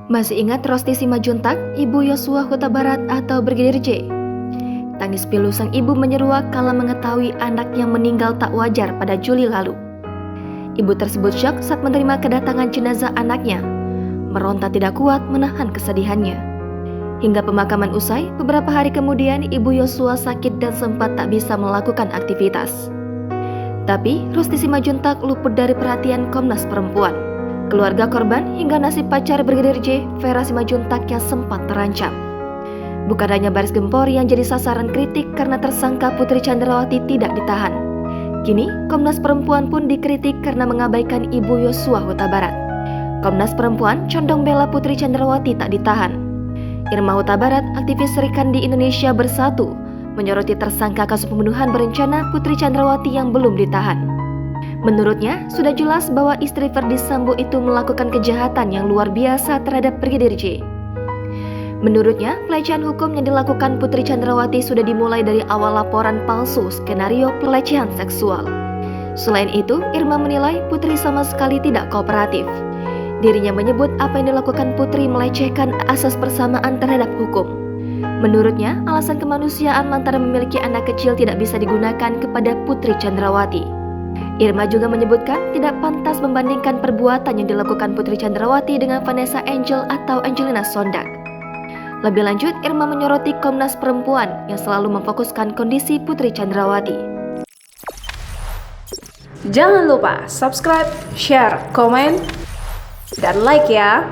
Masih ingat Rosti Simajuntak, ibu Yosua Huta Barat atau Brigadir J? Tangis pilu sang ibu menyeruak kala mengetahui anaknya meninggal tak wajar pada Juli lalu. Ibu tersebut syok saat menerima kedatangan jenazah anaknya. Meronta tidak kuat menahan kesedihannya. Hingga pemakaman usai, beberapa hari kemudian ibu Yosua sakit dan sempat tak bisa melakukan aktivitas. Tapi Rosti Simajuntak luput dari perhatian Komnas Perempuan. Keluarga korban hingga nasib pacar Brigadir J, Vera Simajuntak yang sempat terancam. Bukan hanya Baris Gempori yang jadi sasaran kritik karena tersangka Putri Chandrawati tidak ditahan. Kini, Komnas Perempuan pun dikritik karena mengabaikan ibu Yosua Huta Barat. Komnas Perempuan condong bela Putri Chandrawati tak ditahan. Irma Huta Barat, aktivis Serikandi Indonesia Bersatu, menyoroti tersangka kasus pembunuhan berencana Putri Chandrawati yang belum ditahan. Menurutnya, sudah jelas bahwa istri Verdi Sambo itu melakukan kejahatan yang luar biasa terhadap Brigadir J. Menurutnya, pelecehan hukum yang dilakukan Putri Chandrawati sudah dimulai dari awal laporan palsu skenario pelecehan seksual. Selain itu, Irma menilai Putri sama sekali tidak kooperatif. Dirinya menyebut apa yang dilakukan Putri melecehkan asas persamaan terhadap hukum. Menurutnya, alasan kemanusiaan lantaran memiliki anak kecil tidak bisa digunakan kepada Putri Chandrawati. Irma juga menyebutkan tidak pantas membandingkan perbuatan yang dilakukan Putri Chandrawati dengan Vanessa Angel atau Angelina Sondag. Lebih lanjut, Irma menyoroti Komnas Perempuan yang selalu memfokuskan kondisi Putri Chandrawati. Jangan lupa subscribe, share, komen, dan like ya!